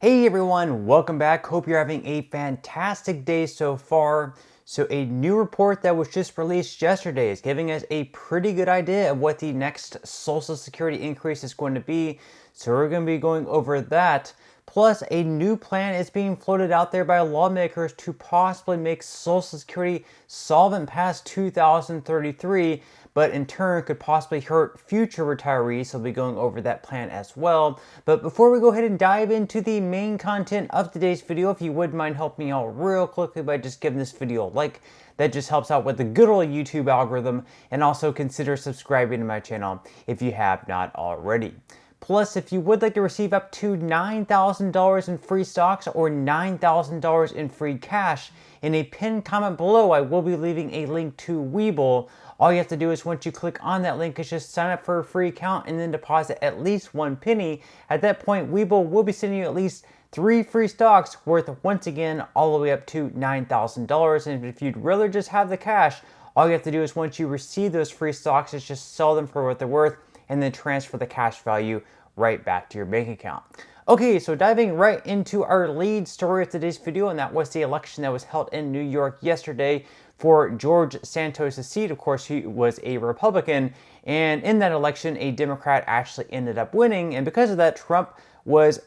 Hey everyone, welcome back. Hope you're having a fantastic day so far. So a new report that was just released yesterday is giving us a pretty good idea of what the next Social Security increase is going to be. So we're going to be going over that. Plus, a new plan is being floated out there by lawmakers to possibly make Social Security solvent past 2033, but in turn could possibly hurt future retirees. So we'll be going over that plan as well. But before we go ahead and dive into the main content of today's video, if you would mind helping me out real quickly by just giving this video a like. That just helps out with the good old YouTube algorithm, and also consider subscribing to my channel if you have not already. Plus, if you would like to receive up to $9,000 in free stocks or $9,000 in free cash, in a pinned comment below, I will be leaving a link to Webull. All you have to do is once you click on that link is just sign up for a free account and then deposit at least 1 penny. At that point, Webull will be sending you at least 3 free stocks worth, once again, all the way up to $9,000. And if you'd rather just have the cash, all you have to do is once you receive those free stocks is just sell them for what they're worth and then transfer the cash value right back to your bank account. Okay, so diving right into our lead story of today's video, and that was the election that was held in New York yesterday for George Santos' seat. Of course, he was a Republican, and in that election, a Democrat actually ended up winning, and because of that, Trump was,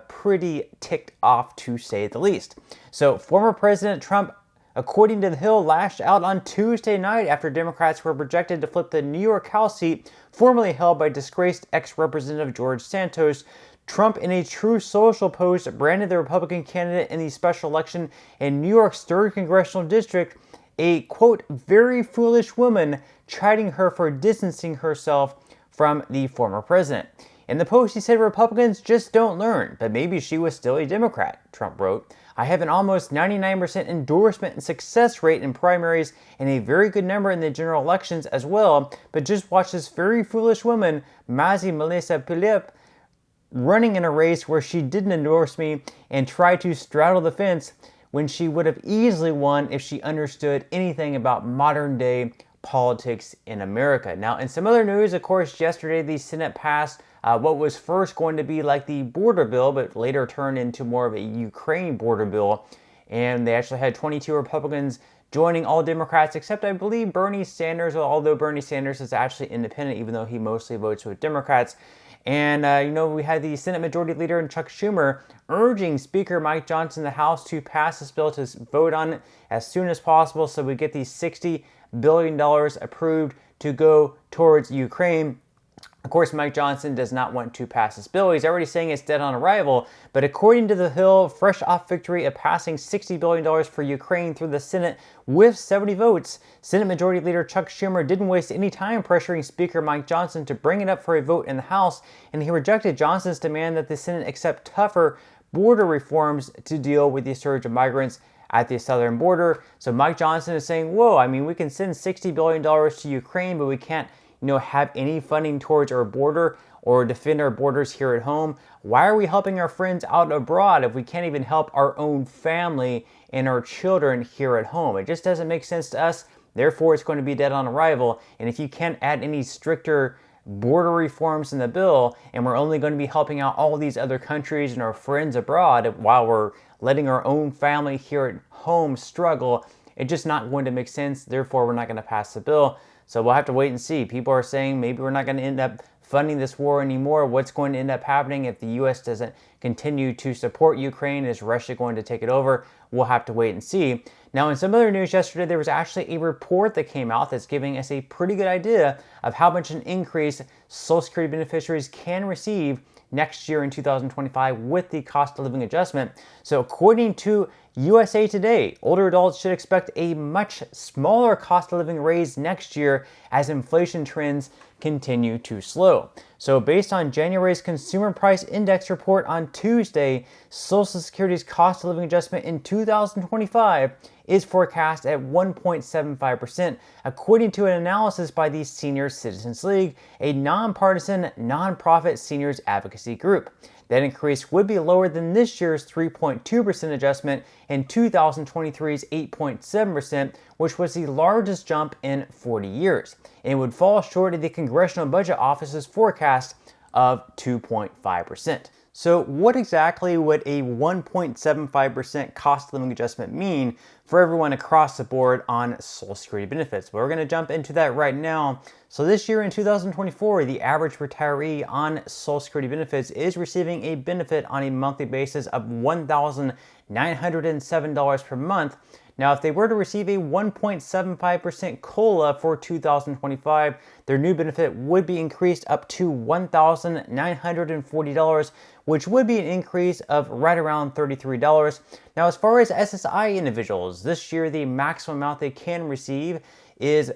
pretty ticked off, to say the least. So former President Trump, according to The Hill, lashed out on Tuesday night after Democrats were projected to flip the New York House seat formerly held by disgraced ex-Representative George Santos. Trump, in a true social post, branded the Republican candidate in the special election in New York's 3rd Congressional District a, quote, very foolish woman, chiding her for distancing herself from the former president. In the post, he said Republicans just don't learn, but maybe she was still a Democrat, Trump wrote. I have an almost 99% endorsement and success rate in primaries and a very good number in the general elections as well, but just watch this very foolish woman, Mazi Melissa Pilip, running in a race where she didn't endorse me and try to straddle the fence when she would have easily won if she understood anything about modern day politics in America. Now, in some other news, of course, yesterday the Senate passed what was first going to be like the border bill, but later turned into more of a Ukraine border bill. And they actually had 22 Republicans joining all Democrats, except I believe Bernie Sanders, although Bernie Sanders is actually independent, even though he mostly votes with Democrats. And, we had the Senate Majority Leader Chuck Schumer urging Speaker Mike Johnson in the House to pass this bill, to vote on it as soon as possible so we get these $60 billion approved to go towards Ukraine. Of course, Mike Johnson does not want to pass this bill. He's already saying it's dead on arrival. But according to The Hill, fresh off victory of passing $60 billion for Ukraine through the Senate with 70 votes, Senate Majority Leader Chuck Schumer didn't waste any time pressuring Speaker Mike Johnson to bring it up for a vote in the House, and he rejected Johnson's demand that the Senate accept tougher border reforms to deal with the surge of migrants at the southern border. So Mike Johnson is saying, whoa, we can send $60 billion to Ukraine, but we can't have any funding towards our border or defend our borders here at home. Why are we helping our friends out abroad if we can't even help our own family and our children here at home? It just doesn't make sense to us. Therefore, it's going to be dead on arrival. And if you can't add any stricter border reforms in the bill, and we're only going to be helping out all these other countries and our friends abroad while we're letting our own family here at home struggle, it's just not going to make sense. Therefore, we're not going to pass the bill. So we'll have to wait and see. People are saying maybe we're not going to end up funding this war anymore. What's going to end up happening if the U.S. doesn't continue to support Ukraine? Is Russia going to take it over? We'll have to wait and see. Now, in some other news yesterday, there was actually a report that came out that's giving us a pretty good idea of how much an increase Social Security beneficiaries can receive next year in 2025 with the cost of living adjustment. So according to USA Today, older adults should expect a much smaller cost of living raise next year as inflation trends continue to slow. So based on January's Consumer Price Index report on Tuesday, Social Security's cost of living adjustment in 2025 is forecast at 1.75%, according to an analysis by the Senior Citizens League, a nonpartisan, nonprofit seniors advocacy group. That increase would be lower than this year's 3.2% adjustment and 2023's 8.7%, which was the largest jump in 40 years. And it would fall short of the Congressional Budget Office's forecast of 2.5%. So what exactly would a 1.75% cost of living adjustment mean for everyone across the board on Social Security benefits? Well, we're going to jump into that right now. So this year in 2024, the average retiree on Social Security benefits is receiving a benefit on a monthly basis of $1,907 per month. Now, if they were to receive a 1.75% COLA for 2025, their new benefit would be increased up to $1,940, which would be an increase of right around $33. Now, as far as SSI individuals, this year the maximum amount they can receive is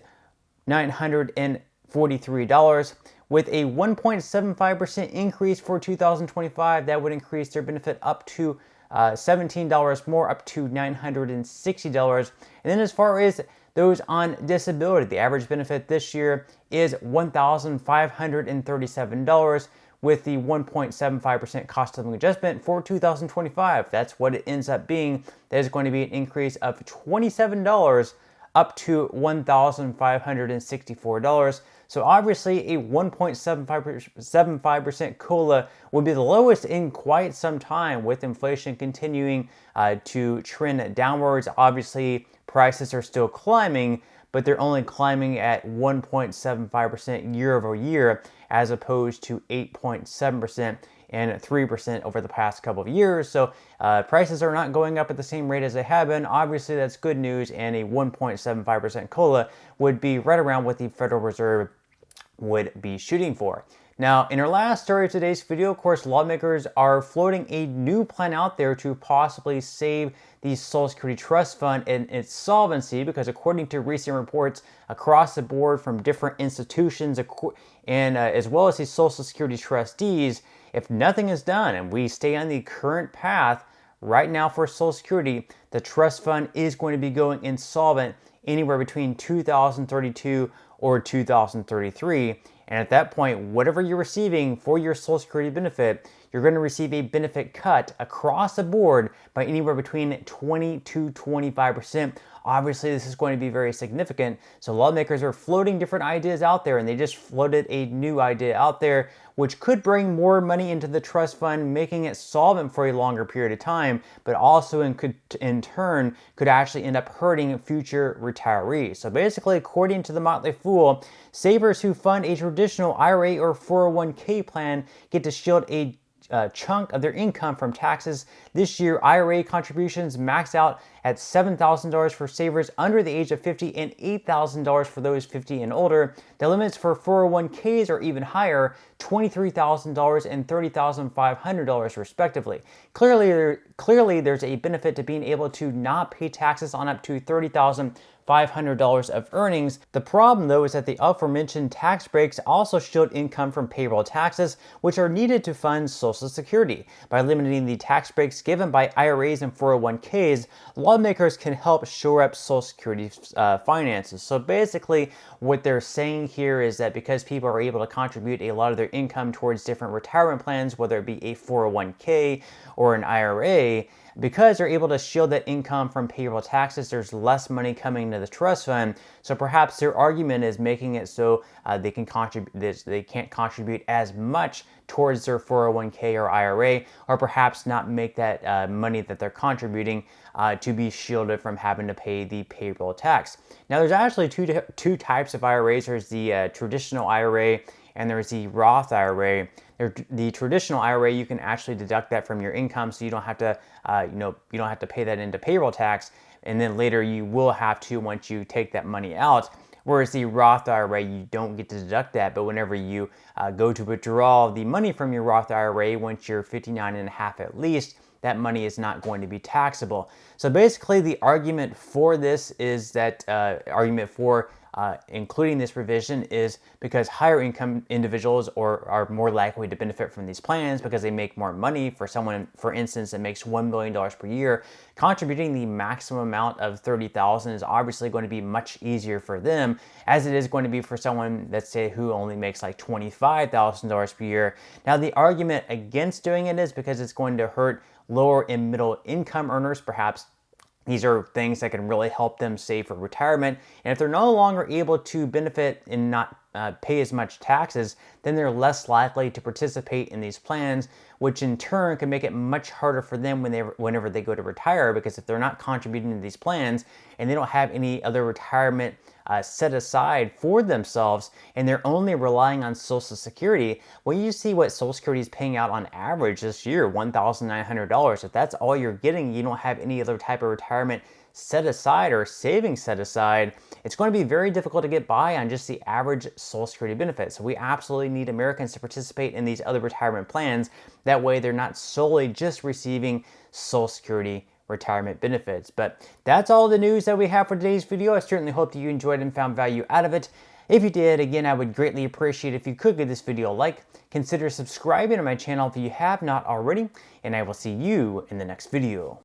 $943. With a 1.75% increase for 2025, that would increase their benefit up to $17 more, up to $960. And then as far as those on disability, the average benefit this year is $1,537 with the 1.75% cost of living adjustment for 2025. That's what it ends up being. There's going to be an increase of $27 up to $1,564. So obviously a 1.75% COLA would be the lowest in quite some time, with inflation continuing to trend downwards. Obviously prices are still climbing, but they're only climbing at 1.75% year over year, as opposed to 8.7% and 3% over the past couple of years. So prices are not going up at the same rate as they have been. Obviously, that's good news, and a 1.75% COLA would be right around what the Federal Reserve would be shooting for. Now, in our last story of today's video, of course, lawmakers are floating a new plan out there to possibly save the Social Security Trust Fund and its solvency, because according to recent reports across the board from different institutions and as well as the Social Security trustees, if nothing is done and we stay on the current path right now for Social Security, the trust fund is going to be going insolvent anywhere between 2032 or 2033. And at that point, whatever you're receiving for your Social Security benefit, you're going to receive a benefit cut across the board by anywhere between 20 to 25%. Obviously, this is going to be very significant. So lawmakers are floating different ideas out there, and they just floated a new idea out there, which could bring more money into the trust fund, making it solvent for a longer period of time, but also in turn could actually end up hurting future retirees. So basically, according to the Motley Fool, savers who fund a traditional IRA or 401k plan get to shield a chunk of their income from taxes. This year, IRA contributions max out at $7,000 for savers under the age of 50 and $8,000 for those 50 and older. The limits for 401ks are even higher, $23,000 and $30,500 respectively. Clearly, there's a benefit to being able to not pay taxes on up to $30,500 of earnings. The problem, though, is that the aforementioned tax breaks also shield income from payroll taxes, which are needed to fund Social Security. By limiting the tax breaks given by IRAs and 401ks, lawmakers can help shore up Social Security's finances. So basically, what they're saying here is that because people are able to contribute a lot of their income towards different retirement plans, whether it be a 401k or an IRA, because they're able to shield that income from payroll taxes, there's less money coming into the trust fund. So perhaps their argument is making it so they can't contribute as much towards their 401k or IRA, or perhaps not make that money that they're contributing to be shielded from having to pay the payroll tax. Now, there's actually two types of IRAs. There's the traditional IRA and there's the Roth IRA. The traditional IRA, you can actually deduct that from your income, so you don't have to, you don't have to pay that into payroll tax, and then later you will have to once you take that money out. Whereas the Roth IRA, you don't get to deduct that, but whenever you go to withdraw the money from your Roth IRA, once you're 59 and a half at least, that money is not going to be taxable. So basically, the argument for this is that including this provision is because higher income individuals are more likely to benefit from these plans because they make more money. For someone, for instance, that makes $1 million per year, contributing the maximum amount of $30,000 is obviously going to be much easier for them, as it is going to be for someone, let's say, who only makes like $25,000 per year. Now, the argument against doing it is because it's going to hurt lower and middle income earners, perhaps These are things that can really help them save for retirement. And if they're no longer able to benefit and not pay as much taxes, then they're less likely to participate in these plans, which in turn can make it much harder for them whenever they go to retire, because if they're not contributing to these plans and they don't have any other retirement set aside for themselves, and they're only relying on Social Security, well, you see what Social Security is paying out on average this year, $1,900. If that's all you're getting, you don't have any other type of retirement set aside or savings set aside, it's going to be very difficult to get by on just the average Social Security benefit. So we absolutely need Americans to participate in these other retirement plans. That way they're not solely just receiving Social Security retirement benefits. But that's all the news that we have for today's video. I certainly hope that you enjoyed and found value out of it. If you did, again, I would greatly appreciate if you could give this video a like. Consider subscribing to my channel if you have not already, and I will see you in the next video.